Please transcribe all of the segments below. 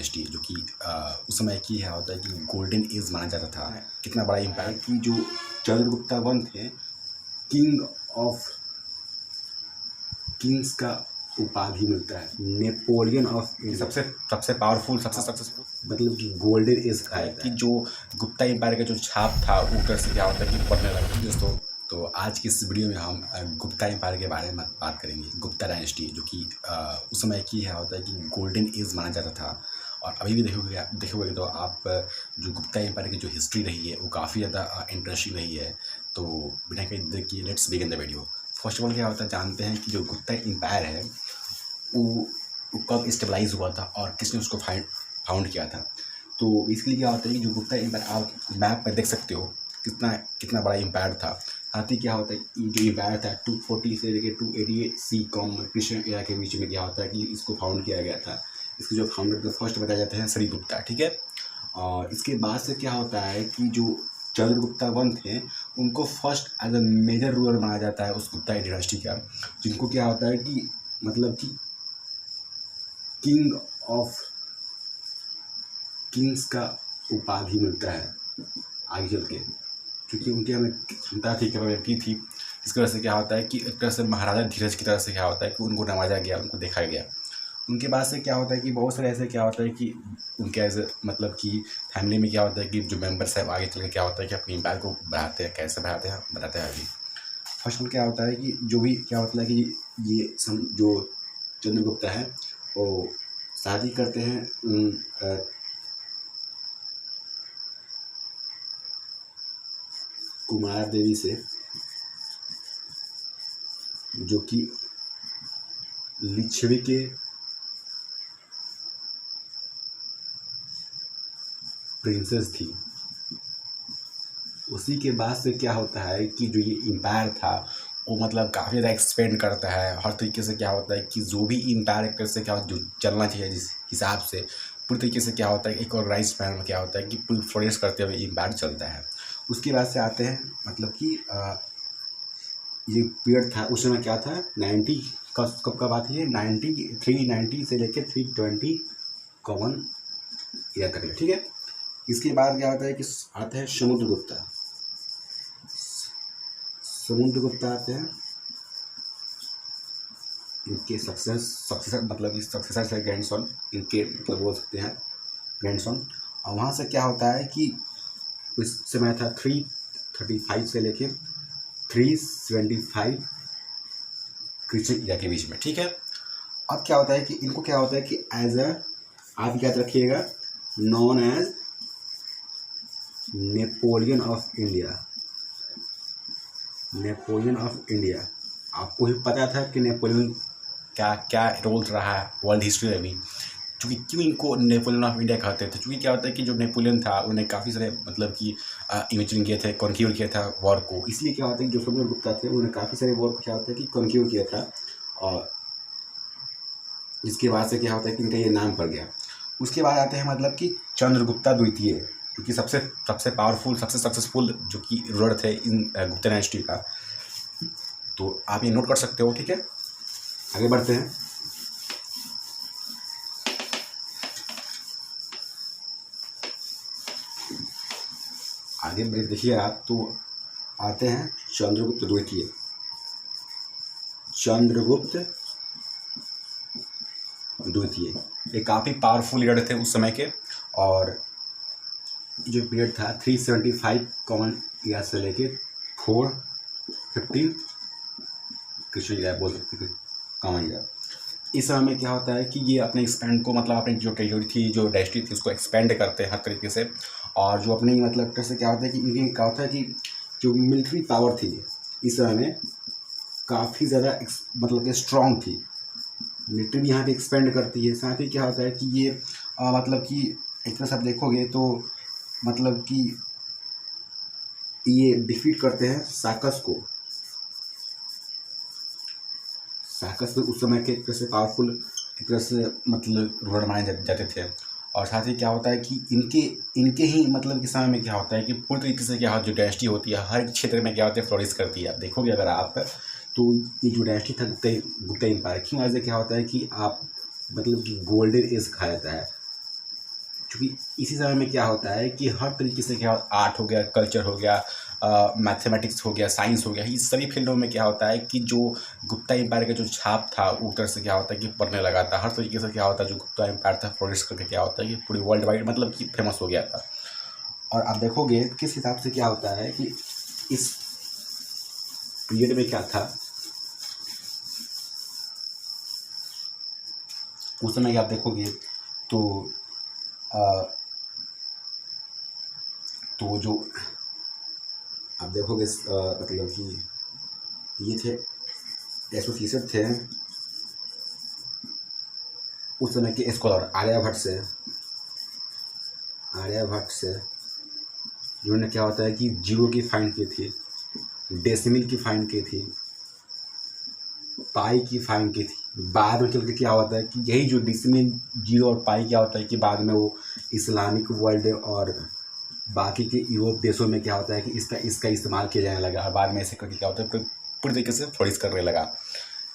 Dynasty जो कि उस समय की है होता है कि गोल्डन एज माना जाता था। कितना बड़ा इम्पायर कि जो चंद्रगुप्ता वन थे, किंग ऑफ किंग्स का उपाधि मिलता है, नेपोलियन ऑफ सबसे सबसे पावरफुल सबसे सक्सेसफुल मतलब कि गोल्डन एज कहा कि जो गुप्ता एम्पायर का जो छाप था वो उधर से क्या होता है कि पड़ने लगा दोस्तों। तो आज की इस वीडियो में हम गुप्ता एम्पायर के बारे में बात करेंगे, गुप्ता डायनेस्टी जो कि उस समय की है होता है कि गोल्डन एज माना जाता था। और अभी भी देखोगे तो आप जो गुप्ता एम्पायर की जो हिस्ट्री रही है वो काफ़ी ज़्यादा इंटरेस्टिंग रही है। तो बिना कहीं देखिए let's begin the video. First of all क्या होता है जानते हैं कि जो गुप्ता एम्पायर है वो कब स्टेबलाइज हुआ था और किसने उसको फाउंड किया था। तो इसके क्या होता है कि जो गुप्ता एम्पायर आप मैप पर देख सकते हो कितना कितना बड़ा एम्पायर था। साथ ही क्या होता है कि जो एम्पायर था 240 से लेकर 288 सी कॉम क्रिश्चियन एरा के बीच में क्या होता है कि इसको फाउंड किया गया था। इसके जो फाउंडर तो फर्स्ट बताए जाते हैं श्रीगुप्ता, ठीक है। और इसके बाद से क्या होता है कि जो चंद्रगुप्ता वन थे उनको first as a major ruler माना जाता है उस गुप्ता डायनेस्टी का, जिनको क्या होता है कि मतलब कि किंग ऑफ किंग्स का उपाधि मिलता है आगे चल के, क्योंकि उनके हमें क्षमता थी, कैपेबिलिटी थी। इस वजह से क्या होता है कि एक तरह से महाराजा धीरज की तरह से क्या होता है कि उनको नवाजा गया, उनको देखा गया। उनके बाद से क्या होता है कि बहुत सारे ऐसे क्या होता है कि उनके ऐसे मतलब कि फैमिली में क्या होता है कि जो मेंबर्स है आगे चल के क्या होता है कि अपनी एम्पायर को बढ़ाते हैं। कैसे बढ़ाते हैं बताते हैं अभी। फर्स्ट ऑफ क्या होता है कि जो भी क्या होता है कि ये जो चंद्रगुप्ता है वो शादी करते हैं कुमार देवी से, जो कि लिच्छवी के प्रिंसेस थी। उसी के बाद से क्या होता है कि जो ये एम्पायर था वो मतलब काफ़ी ज़्यादा एक्सपेंड करता है हर तरीके से। क्या होता है कि जो भी एम्पायर एक तरह से क्या जो चलना चाहिए जिस हिसाब से पूरी तरीके से क्या होता है एक ऑर्गेनाइज मैनर में क्या होता है कि पूरी फ्लोरिश करते हुए एम्पायर चलता है। उसके बाद से आते हैं मतलब कि ये पीरियड था उस समय क्या था 90 कब का बात है 390 से लेकर 320 कॉमन ईयर तक, ठीक है। इसके बाद क्या होता है कि आते हैं समुद्रगुप्ता आते हैं। इनके सक्सेसर मतलब कि सक्सेसर से ग्रैंडसन, इनके मतलब बोल सकते हैं ग्रैंडसन। और वहाँ से क्या होता है कि उस समय था 335 से लेके 375 क्रिश्चियन एरा के बीच में, ठीक है। अब क्या होता है कि इनको क्या होता है कि एज अ आप याद रखिएगा known as Napoleon of India. Napoleon of India आपको ही पता था कि नेपोलियन क्या क्या रोल रहा है वर्ल्ड हिस्ट्री में भी, क्योंकि क्यों इनको नेपोलियन ऑफ इंडिया कहते थे। क्योंकि क्या होता है कि जो नेपोलियन था उन्हें काफ़ी सारे मतलब कि इमेजिन किए थे, कॉन्क्यूर किया था वॉर को। इसलिए क्या होता है कि जो समुद्रगुप्ता थे उन्होंने काफ़ी सारे वॉर को क्या होता है कि कॉन्क्यूर किया था, और इसके बाद से क्या होता है कि इनका ये नाम पड़ गया। उसके बाद आते हैं मतलब कि चंद्रगुप्ता द्वितीय, क्योंकि सबसे पावरफुल सबसे सक्सेसफुल जो कि रूलर थे इन गुप्ता डायनेस्टी का। तो आप ये नोट कर सकते हो, ठीक है। आगे बढ़ते हैं। आगे देखिए आप, तो आते हैं चंद्रगुप्त द्वितीय। चंद्रगुप्त द्वितीय ये काफ़ी पावरफुल लीडर थे उस समय के, और जो पीरियड था 375 कॉमन ईयर से लेके 450 क्रिश्चियन ईयर बोल सकते थे कॉमन ईयर। इस समय में क्या होता है कि ये अपने एक्सपेंड को मतलब अपनी जो टेरिटरी थी जो डायनेस्टी थी उसको एक्सपेंड करते हैं हर तरीके से। और जो अपनी मतलब कैसे क्या होता है कि इनकी क्या होता है कि जो मिलिट्री पावर थी इस समय में काफ़ी ज़्यादा मतलब कि स्ट्रॉन्ग थी। मिलिट्री भी यहाँ पे एक्सपेंड करती है। साथ ही क्या होता है कि ये मतलब कि एक तरह से आप देखोगे तो मतलब कि ये डिफीट करते हैं साकस को। साकस में उस समय के एक तरह से पावरफुल एक तरह से मतलब रूलर माने जाते थे। और साथ ही क्या होता है कि इनके ही मतलब के समय में क्या होता है कि पूरी तरीके से क्या जो डायनेस्टी होती है हर क्षेत्र में क्या होता है फ्लोरिश करती है। आप देखोगे अगर आप तो ये जो डायनेस्टी था गुप्ता एम्पायर की वजह से क्या होता है कि आप मतलब कि गोल्डन एज कहा जाता है। क्योंकि इसी समय में क्या होता है कि हर तरीके से क्या आर्ट हो गया, कल्चर हो गया, मैथमेटिक्स हो गया, साइंस हो गया, इस सभी फील्डों में क्या होता है कि जो गुप्ता एम्पायर का जो छाप था वो तरह से क्या होता है कि पढ़ने लगा था। हर तरीके से क्या होता है जो गुप्ता एम्पायर था फ्लोरिश करके क्या होता है कि पूरी वर्ल्ड वाइड मतलब कि फेमस हो गया था। और आप देखोगे किस हिसाब से क्या होता है कि इस पीरियड में क्या था, उस समय आप देखोगे तो जो आप देखोगे मतलब कि ये थे एसोसिएटेड थे उस समय के स्कॉलर आर्यभट्ट से जिन्होंने क्या होता है कि जीरो की फाइंड की थी, डेसिमल की फाइंड की थी, पाई की फाइंड की थी। बाद में चल के क्या होता है कि यही जो डेसिमल, जीरो और पाई क्या होता है कि बाद में वो इस्लामिक वर्ल्ड और बाकी के यूरोप देशों में क्या होता है कि इसका इस्तेमाल किया जाने लगा और बाद में ऐसे करके क्या होता है पूरी तरीके से फ्लोरिश करने लगा।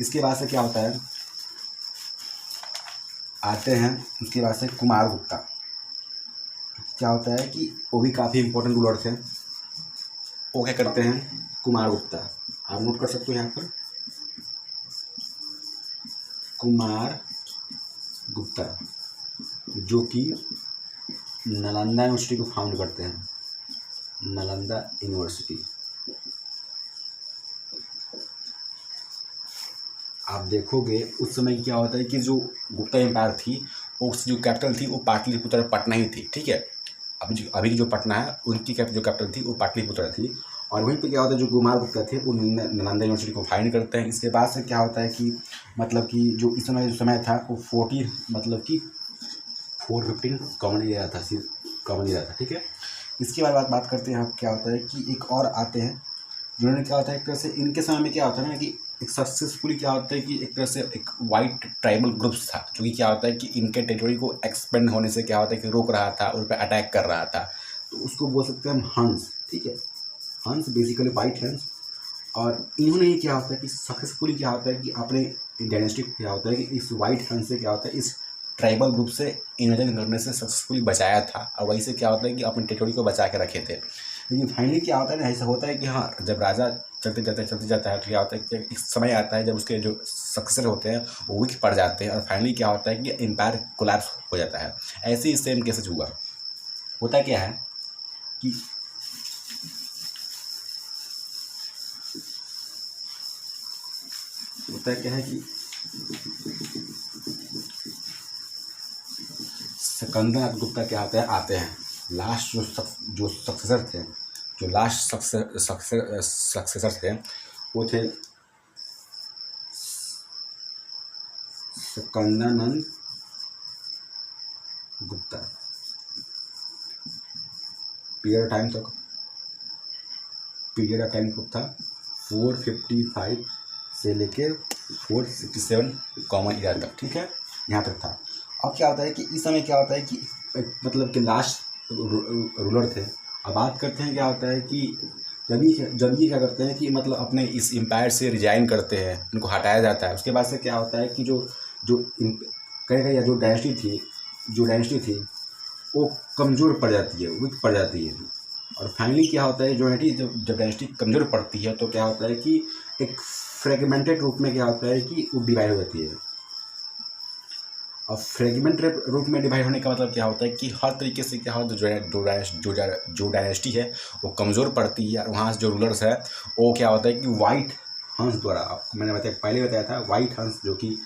इसके बाद से क्या होता है, आते हैं उसके बाद से कुमार गुप्ता। क्या होता है कि वो भी काफ़ी इंपॉर्टेंट रूलर थे। वो क्या करते हैं, कुमार गुप्ता, आप नोट कर सकते हो यहाँ पर, कुमार गुप्ता जो कि नालंदा यूनिवर्सिटी को फाउंड करते हैं, नालंदा यूनिवर्सिटी। आप देखोगे उस समय क्या होता है कि जो गुप्ता एम्पायर थी उसकी जो कैपिटल थी वो पाटलिपुत्र पटना ही थी, ठीक है। अभी की जो पटना है उनकी जो कैपिटल थी वो पाटलिपुत्र थी। और वहीं पे क्या होता है जो कुमार गुप्ता थे वो नालंदा यूनिवर्सिटी को फाइंड करते हैं। इसके बाद से क्या होता है कि मतलब कि जो इस समय था वो 40 मतलब कि 415 कॉमन लिया था, सिर्फ कॉमन लिया था, ठीक है। इसके बाद बात करते हैं क्या होता है कि एक और आते हैं जिन्होंने क्या होता है एक तरह से इनके समय में क्या होता है ना कि एक सक्सेसफुली क्या होता है कि एक तरह से एक वाइट ट्राइबल ग्रुप्स था जो कि क्या होता है कि इनके टेरिटरी को एक्सपेंड होने से क्या होता है कि रोक रहा था, उन पर अटैक कर रहा था। तो उसको बोल सकते हैं हम हंस, ठीक है, हंस बेसिकली वाइट हंस। और इन्होंने ये क्या होता है कि सक्सेसफुली क्या होता है कि अपने डायनेस्टी क्या होता है कि इस वाइट हंस से क्या होता है इस ट्राइबल ग्रुप से इन्वेजन करने से सक्सेसफुली बचाया था और वहीं से क्या होता है कि अपने टेरिटरी को बचा के रखे थे। लेकिन फाइनली क्या होता है ना, ऐसा होता है कि हाँ जब राजा चलते जाता है तो क्या होता है कि एक समय आता है जब उसके जो सक्सेसर होते हैं वो वीक पड़ जाते हैं और फाइनली क्या होता है कि एम्पायर कोलैप्स हो जाता है। ऐसे ही सेम केसेस हुआ। होता क्या है कि सिकंदर गुप्ता क्या आते हैं लास्ट जो सक्सेसर थे, जो लास्ट सक्सेसर थे वो थे सिकंदरानंद गुप्ता। पीरियड ऑफ टाइम कब था 455 से लेके 467 कॉमन ईरा तक, ठीक है, यहाँ तक था। अब क्या होता है कि इस समय क्या होता है कि मतलब कि लास्ट रूलर थे। अब बात करते हैं क्या होता है कि जब ये क्या करते हैं कि मतलब अपने इस एम्पायर से रिजाइन करते हैं, उनको हटाया जाता है। उसके बाद से क्या होता है कि जो कहेगा जो डायनेस्टी थी वो कमज़ोर पड़ जाती है, वीक पड़ जाती है। और फाइनली क्या होता है जब डायनेस्टी कमज़ोर पड़ती है तो क्या होता है कि एक फ्रेगमेंटेड रूप में क्या होता है कि वो डिवाइड हो जाती है। और फ्रेगमेंटेड रूप में डिवाइड होने का मतलब क्या होता है कि हर तरीके से क्या होता है जो डायनेस्टी है वो कमज़ोर पड़ती है और वहाँ से जो रूलर्स है वो क्या होता है कि वाइट हंस द्वारा, मैंने पहले बताया था, वाइट हंस जो कि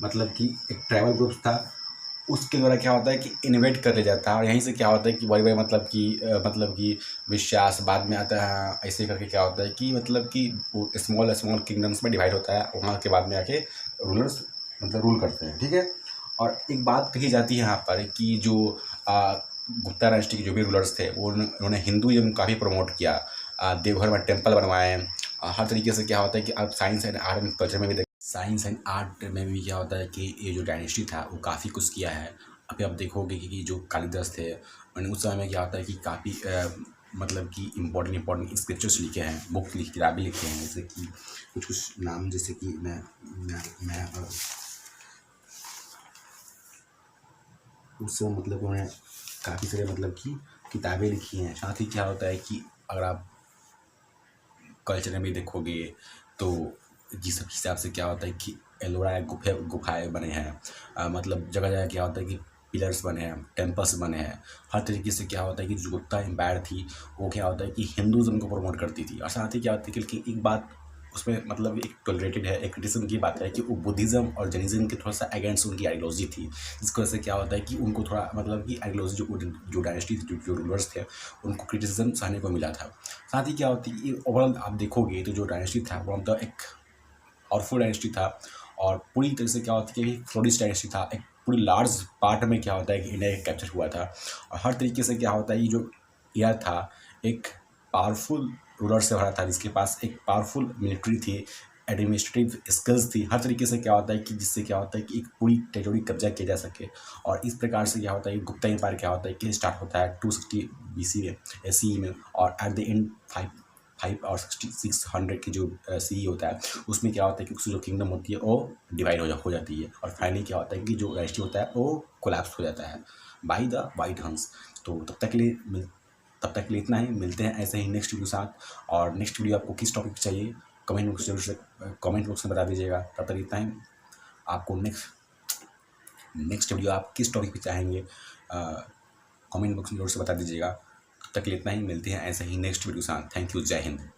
मतलब कि एक ट्राइबल ग्रुप्स था उसके द्वारा क्या होता है कि इन्वेट कर लिया जाता है। और यहीं से क्या होता है कि बड़े मतलब कि विश्वास बाद में आता है। ऐसे करके क्या होता है कि मतलब कि स्मॉल किंगडम्स में डिवाइड होता है, वहाँ के बाद में आके रूलर्स मतलब रूल करते हैं, ठीक है। और एक बात कही जाती है यहाँ पर कि जो गुप्ता डायनेस्टी के जो भी रूलर्स थे वो उन्होंने हिंदुइज्म काफ़ी प्रमोट किया, देवघर में टेम्पल बनवाए। हर तरीके से क्या होता है कि अब science and art and culture में भी साइंस एंड आर्ट में भी क्या होता है कि ये जो डायनेस्टी था वो काफ़ी कुछ किया है। अभी आप देखोगे कि जो कालिदास थे उन्होंने उस समय में क्या होता है कि काफ़ी मतलब कि इम्पोर्टेंट स्क्रिप्चर्स लिखे हैं, किताबें लिखे हैं, जैसे कि कुछ नाम, जैसे कि मैं उस मतलब उन्होंने काफ़ी सारे मतलब कि किताबें लिखी हैं। साथ ही क्या होता है कि अगर आप कल्चर में देखोगे तो जिस हिसाब से क्या होता है कि एलोरा गुफाएँ बने हैं, मतलब जगह जगह क्या होता है कि पिलर्स बने हैं, टेम्पल्स बने हैं। हर तरीके से क्या होता है कि जो गुप्ता एम्पायर थी वो क्या होता है कि हिंदुज़्म को प्रमोट करती थी। और साथ ही क्या होता है कि एक बात उसमें मतलब एक टॉलरेटेड है, एक क्रिटिसिज्म की बात है कि वो बुद्धिज़्म और जैनिज़्म के थोड़ा सा अगेंस्ट उनकी आइडियोलॉजी थी, जिसकी वजह से क्या होता है कि उनको थोड़ा मतलब कि आइडियोलॉजी जो डायनेस्टी थी, जो रूलर्स थे, उनको क्रिटिसिज्म सहने को मिला था। साथ ही क्या होती है कि ओवरऑल आप देखोगे तो जो डायनेस्टी था वो मतलब एक पावरफुल डायनेस्टी था, और पूरी तरह से क्या होता है कि फ्लोरिश डायनेस्टी था। एक पूरी लार्ज पार्ट में क्या होता है कि इंडिया कैप्चर हुआ था, और हर तरीके से क्या होता है ये जो एरिया था एक पावरफुल रूलर से भरा था, जिसके पास एक पावरफुल मिलिट्री थी, एडमिनिस्ट्रेटिव स्किल्स थी। हर तरीके से क्या होता है कि जिससे क्या होता है कि एक पूरी टेरिटरी कब्जा किया जा सके। और इस प्रकार से क्या होता है गुप्ता एम्पायर क्या होता है कि स्टार्ट होता है 260 BC में, CE में, और एट द एंड 5 और 600 की जो CE होता है उसमें क्या होता है कि उसकी जो किंगडम होती है वो डिवाइड हो जाती है, और फाइनली क्या होता है कि जो डायनेस्टी होता है वो कोलैप्स हो जाता है बाय द वाइट हंस। तो तब तक के लिए इतना ही। मिलते हैं ऐसे ही नेक्स्ट वीडियो साथ। और नेक्स्ट वीडियो आपको किस टॉपिक चाहिए कमेंट बॉक्स में बता दीजिएगा। तब तक इतना ही। आपको नेक्स्ट वीडियो आप किस टॉपिक पे चाहेंगे कमेंट बॉक्स में जरूर से बता दीजिएगा। तब तक के लिए इतना ही। मिलते हैं ऐसे ही नेक्स्ट वीडियो साथ। Thank you. जय हिंद।